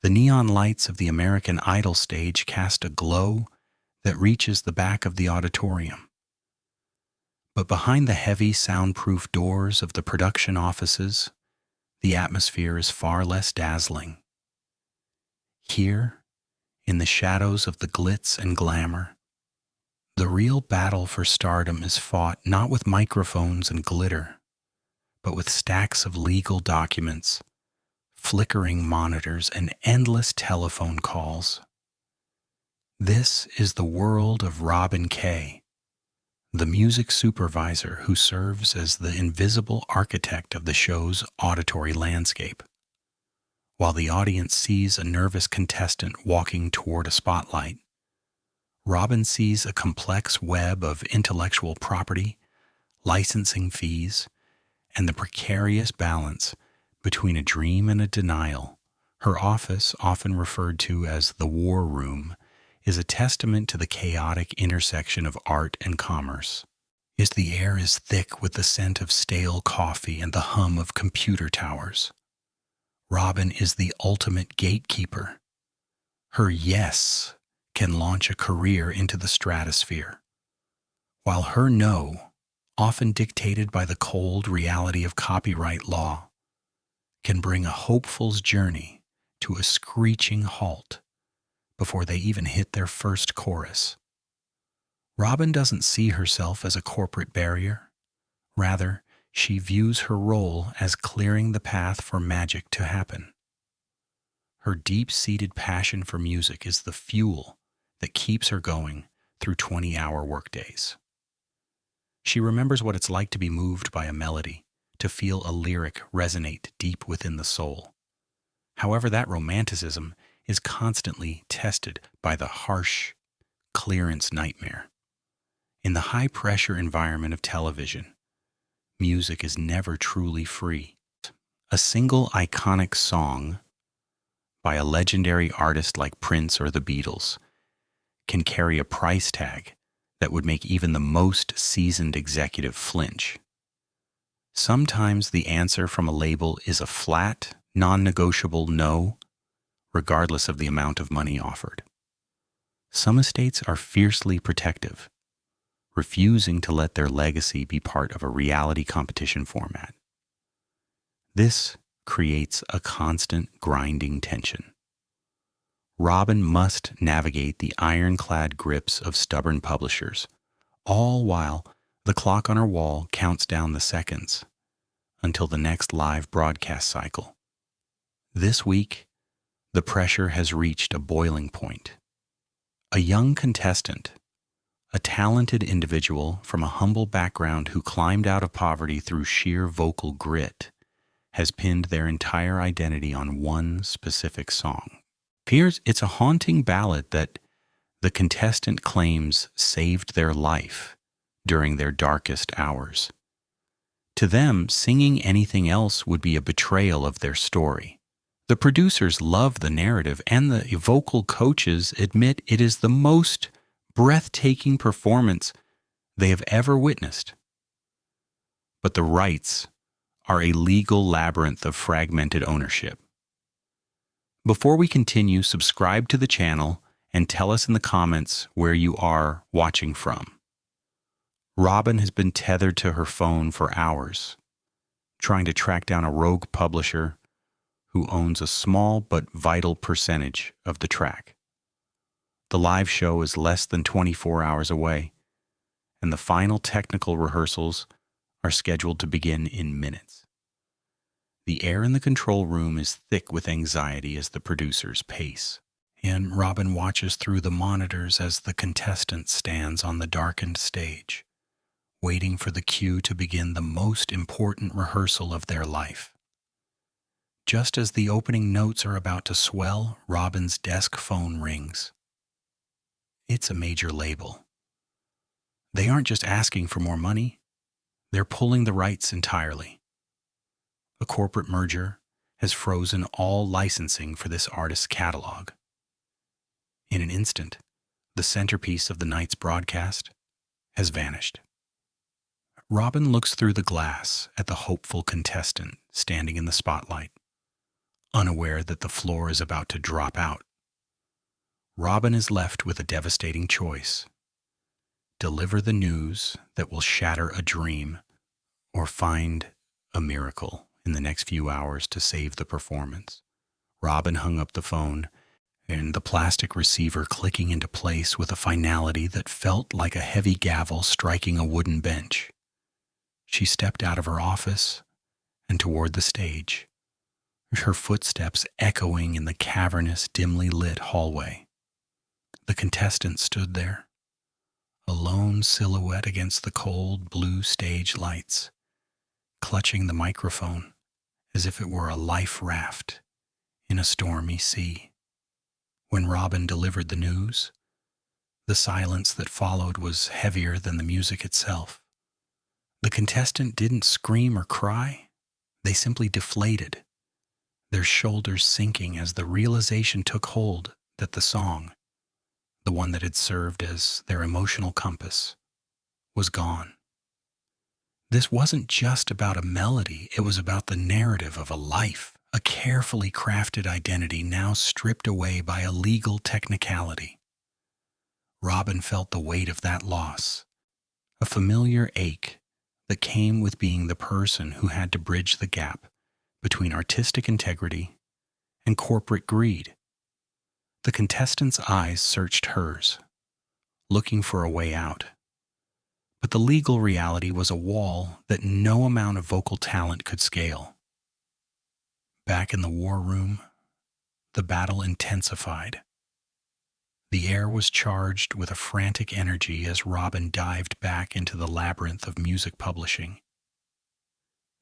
The neon lights of the American Idol stage cast a glow that reaches the back of the auditorium. But behind the heavy, soundproof doors of the production offices, the atmosphere is far less dazzling. Here, in the shadows of the glitz and glamour, the real battle for stardom is fought not with microphones and glitter, but with stacks of legal documents, flickering monitors, and endless telephone calls. This is the world of Robin Kaye, the music supervisor who serves as the invisible architect of the show's auditory landscape. While the audience sees a nervous contestant walking toward a spotlight, Robin sees a complex web of intellectual property, licensing fees, and the precarious balance between a dream and a denial. Her office, often referred to as the war room, is a testament to the chaotic intersection of art and commerce. As the air is thick with the scent of stale coffee and the hum of computer towers, Robin is the ultimate gatekeeper. Her yes can launch a career into the stratosphere, while her no, often dictated by the cold reality of copyright law, can bring a hopeful's journey to a screeching halt before they even hit their first chorus. Robin doesn't see herself as a corporate barrier. Rather, she views her role as clearing the path for magic to happen. Her deep-seated passion for music is the fuel that keeps her going through 20-hour workdays. She remembers what it's like to be moved by a melody, to feel a lyric resonate deep within the soul. However, that romanticism is constantly tested by the harsh clearance nightmare. In the high-pressure environment of television, music is never truly free. A single iconic song by a legendary artist like Prince or the Beatles can carry a price tag that would make even the most seasoned executive flinch. Sometimes the answer from a label is a flat, non-negotiable no, regardless of the amount of money offered. Some estates are fiercely protective, refusing to let their legacy be part of a reality competition format. This creates a constant grinding tension. Robin must navigate the ironclad grips of stubborn publishers, all while the clock on her wall counts down the seconds until the next live broadcast cycle. This week, the pressure has reached a boiling point. A young contestant, a talented individual from a humble background who climbed out of poverty through sheer vocal grit, has pinned their entire identity on one specific song. It's a haunting ballad that the contestant claims saved their life during their darkest hours. To them, singing anything else would be a betrayal of their story. The producers love the narrative, and the vocal coaches admit it is the most breathtaking performance they have ever witnessed. But the rights are a legal labyrinth of fragmented ownership. Before we continue, subscribe to the channel and tell us in the comments where you are watching from. Robin has been tethered to her phone for hours, trying to track down a rogue publisher who owns a small but vital percentage of the track. The live show is less than 24 hours away, and the final technical rehearsals are scheduled to begin in minutes. The air in the control room is thick with anxiety as the producers pace, and Robin watches through the monitors as the contestant stands on the darkened stage, waiting for the cue to begin the most important rehearsal of their life. Just as the opening notes are about to swell, Robin's desk phone rings. It's a major label. They aren't just asking for more money, they're pulling the rights entirely. A corporate merger has frozen all licensing for this artist's catalog. In an instant, the centerpiece of the night's broadcast has vanished. Robin looks through the glass at the hopeful contestant standing in the spotlight. unaware that the floor is about to drop out. Robin is left with a devastating choice: deliver the news that will shatter a dream, or find a miracle in the next few hours to save the performance. Robin hung up the phone, and the plastic receiver clicking into place with a finality that felt like a heavy gavel striking a wooden bench. She stepped out of her office and toward the stage, her footsteps echoing in the cavernous, dimly lit hallway. The contestant stood there, a lone silhouette against the cold blue stage lights, clutching the microphone as if it were a life raft in a stormy sea. When Robin delivered the news, the silence that followed was heavier than the music itself. The contestant didn't scream or cry. They simply deflated, their shoulders sinking as the realization took hold that the song, the one that had served as their emotional compass, was gone. This wasn't just about a melody, it was about the narrative of a life, a carefully crafted identity now stripped away by a legal technicality. Robin felt the weight of that loss, a familiar ache that came with being the person who had to bridge the gap between artistic integrity and corporate greed. The contestant's eyes searched hers, looking for a way out. But the legal reality was a wall that no amount of vocal talent could scale. Back in the war room, the battle intensified. The air was charged with a frantic energy as Robin dived back into the labyrinth of music publishing.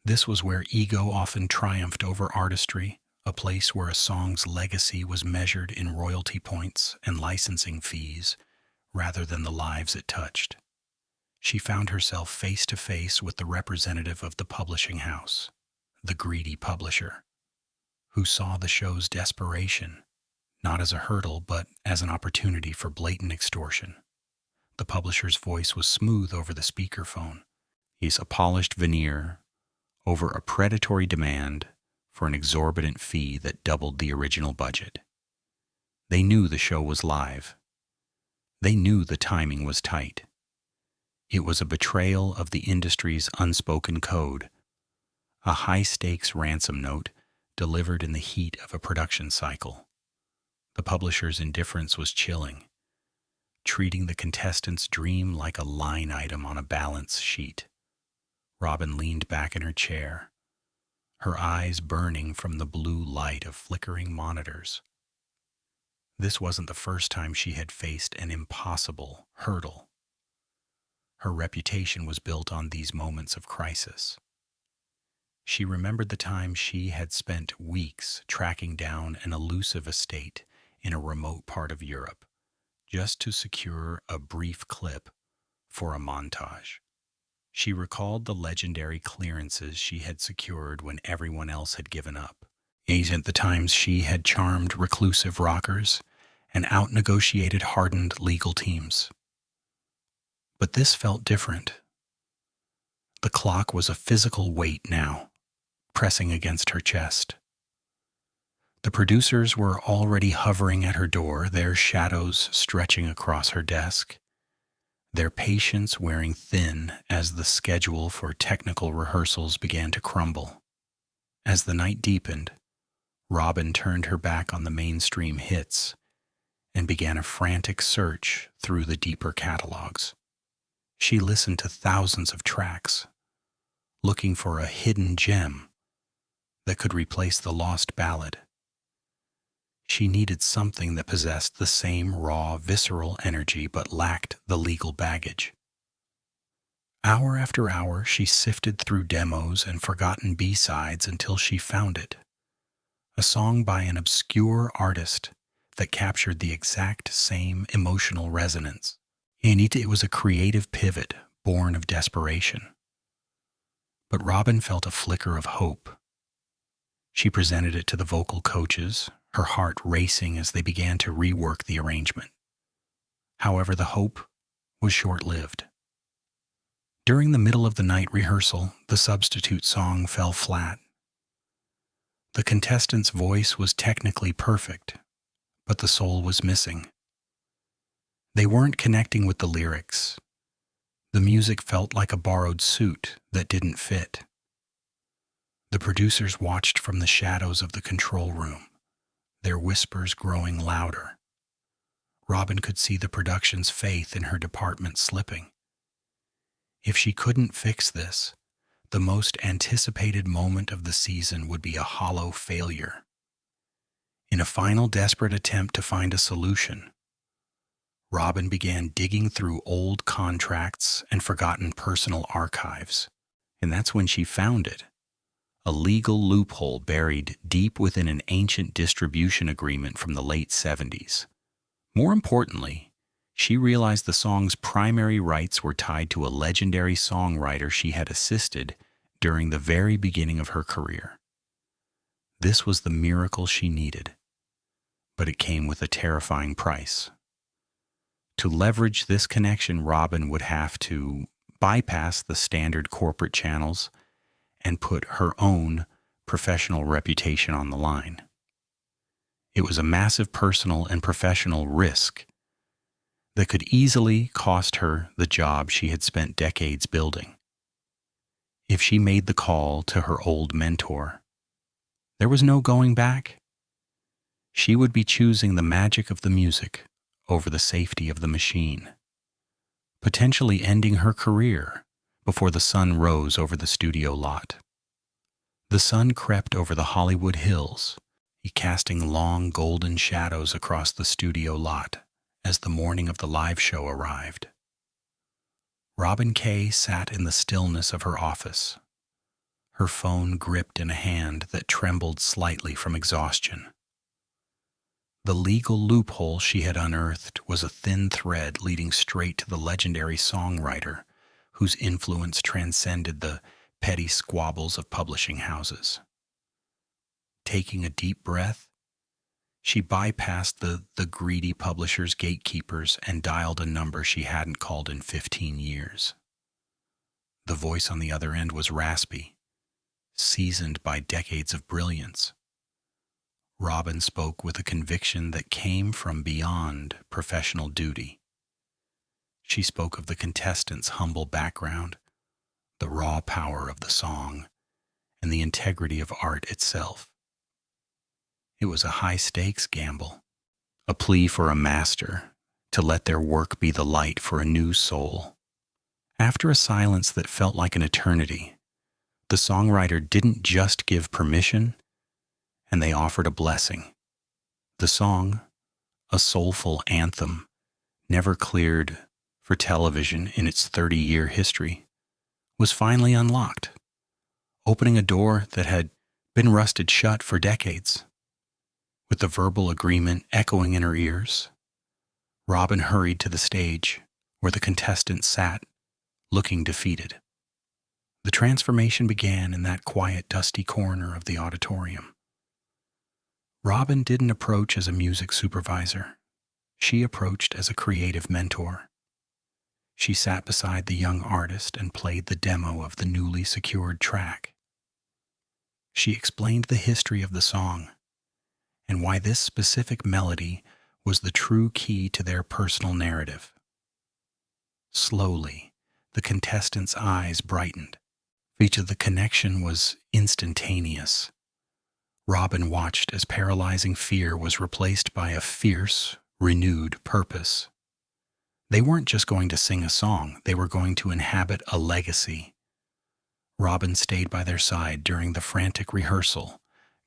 This was where ego often triumphed over artistry, a place where a song's legacy was measured in royalty points and licensing fees rather than the lives it touched. She found herself face to face with the representative of the publishing house, the greedy publisher, who saw the show's desperation not as a hurdle but as an opportunity for blatant extortion. The publisher's voice was smooth over the speakerphone, his a polished veneer over a predatory demand for an exorbitant fee that doubled the original budget. They knew the show was live. They knew the timing was tight. It was a betrayal of the industry's unspoken code, a high-stakes ransom note delivered in the heat of a production cycle. The publisher's indifference was chilling, treating the contestant's dream like a line item on a balance sheet. Robin leaned back in her chair, her eyes burning from the blue light of flickering monitors. This wasn't the first time she had faced an impossible hurdle. Her reputation was built on these moments of crisis. She remembered the time she had spent weeks tracking down an elusive estate in a remote part of Europe, just to secure a brief clip for a montage. She recalled the legendary clearances she had secured when everyone else had given up, the times she had charmed reclusive rockers and out-negotiated hardened legal teams. But this felt different. The clock was a physical weight now, pressing against her chest. The producers were already hovering at her door, their shadows stretching across her desk, their patience wearing thin as the schedule for technical rehearsals began to crumble. As the night deepened, Robin turned her back on the mainstream hits and began a frantic search through the deeper catalogs. She listened to thousands of tracks, looking for a hidden gem that could replace the lost ballad. She needed something that possessed the same raw, visceral energy but lacked the legal baggage. Hour after hour, she sifted through demos and forgotten B-sides until she found it. A song by an obscure artist that captured the exact same emotional resonance. It was a creative pivot born of desperation. But Robin felt a flicker of hope. She presented it to the vocal coaches, her heart racing as they began to rework the arrangement. However, the hope was short-lived. During the middle of the night rehearsal, the substitute song fell flat. The contestant's voice was technically perfect, but the soul was missing. They weren't connecting with the lyrics. The music felt like a borrowed suit that didn't fit. The producers watched from the shadows of the control room, their whispers growing louder. Robin could see the production's faith in her department slipping. If she couldn't fix this, the most anticipated moment of the season would be a hollow failure. In a final desperate attempt to find a solution, Robin began digging through old contracts and forgotten personal archives. And that's when she found it, a legal loophole buried deep within an ancient distribution agreement from the late 70s. More importantly, she realized the song's primary rights were tied to a legendary songwriter she had assisted during the very beginning of her career. This was the miracle she needed, but it came with a terrifying price. To leverage this connection, Robin would have to bypass the standard corporate channels and put her own professional reputation on the line. It was a massive personal and professional risk that could easily cost her the job she had spent decades building. If she made the call to her old mentor, there was no going back. She would be choosing the magic of the music over the safety of the machine, potentially ending her career before the sun rose over the studio lot. The sun crept over the Hollywood hills, casting long golden shadows across the studio lot as the morning of the live show arrived. Robin Kaye sat in the stillness of her office, her phone gripped in a hand that trembled slightly from exhaustion. The legal loophole she had unearthed was a thin thread leading straight to the legendary songwriter whose influence transcended the petty squabbles of publishing houses. Taking a deep breath, she bypassed the greedy publisher's gatekeepers and dialed a number she hadn't called in 15 years. The voice on the other end was raspy, seasoned by decades of brilliance. Robin spoke with a conviction that came from beyond professional duty. She spoke of the contestant's humble background, the raw power of the song, and the integrity of art itself. It was a high-stakes gamble, a plea for a master to let their work be the light for a new soul. After a silence that felt like an eternity, the songwriter didn't just give permission, and they offered a blessing. The song, a soulful anthem, never cleared for television in its 30-year history, was finally unlocked, opening a door that had been rusted shut for decades. With the verbal agreement echoing in her ears, Robin hurried to the stage where the contestant sat, looking defeated. The transformation began in that quiet, dusty corner of the auditorium. Robin didn't approach as a music supervisor. She approached as a creative mentor. She sat beside the young artist and played the demo of the newly secured track. She explained the history of the song and why this specific melody was the true key to their personal narrative. Slowly, the contestant's eyes brightened. The connection was instantaneous. Robin watched as paralyzing fear was replaced by a fierce, renewed purpose. They weren't just going to sing a song, they were going to inhabit a legacy. Robin stayed by their side during the frantic rehearsal,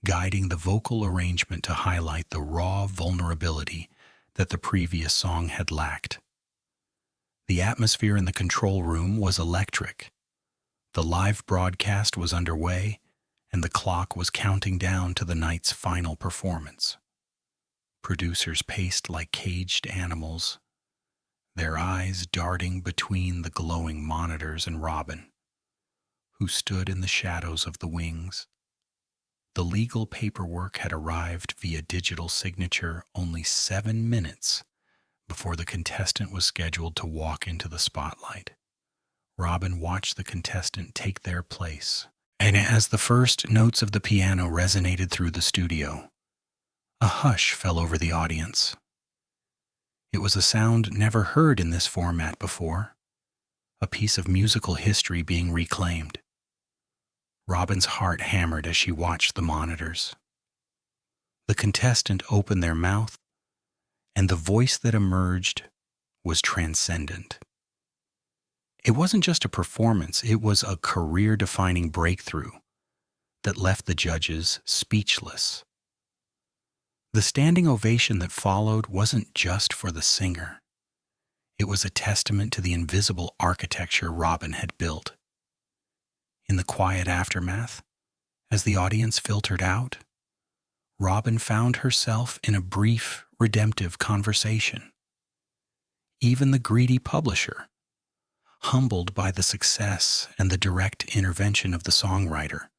guiding the vocal arrangement to highlight the raw vulnerability that the previous song had lacked. The atmosphere in the control room was electric. The live broadcast was underway, and the clock was counting down to the night's final performance. Producers paced like caged animals, their eyes darting between the glowing monitors and Robin, who stood in the shadows of the wings. The legal paperwork had arrived via digital signature only 7 minutes before the contestant was scheduled to walk into the spotlight. Robin watched the contestant take their place, And as the first notes of the piano resonated through the studio, a hush fell over the audience. It was a sound never heard in this format before, a piece of musical history being reclaimed. Robin's heart hammered as she watched the monitors. The contestant opened their mouth, and the voice that emerged was transcendent. It wasn't just a performance, it was a career-defining breakthrough that left the judges speechless. The standing ovation that followed wasn't just for the singer. It was a testament to the invisible architecture Robin had built. In the quiet aftermath, as the audience filtered out, Robin found herself in a brief, redemptive conversation. Even the greedy publisher, humbled by the success and the direct intervention of the songwriter,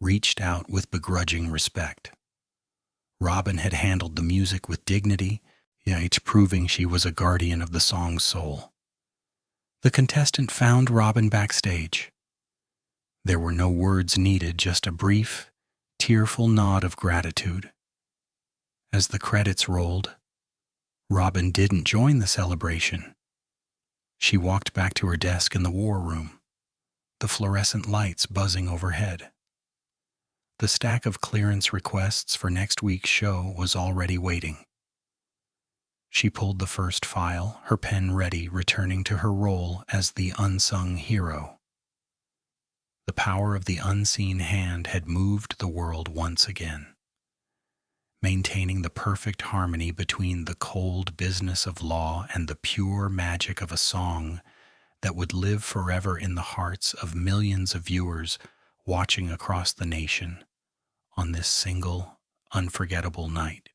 reached out with begrudging respect. Robin had handled the music with dignity, yet proving she was a guardian of the song's soul. The contestant found Robin backstage. There were no words needed, just a brief, tearful nod of gratitude. As the credits rolled, Robin didn't join the celebration. She walked back to her desk in the war room, the fluorescent lights buzzing overhead. The stack of clearance requests for next week's show was already waiting. She pulled the first file, her pen ready, returning to her role as the unsung hero. The power of the unseen hand had moved the world once again, maintaining the perfect harmony between the cold business of law and the pure magic of a song that would live forever in the hearts of millions of viewers watching across the nation on this single, unforgettable night.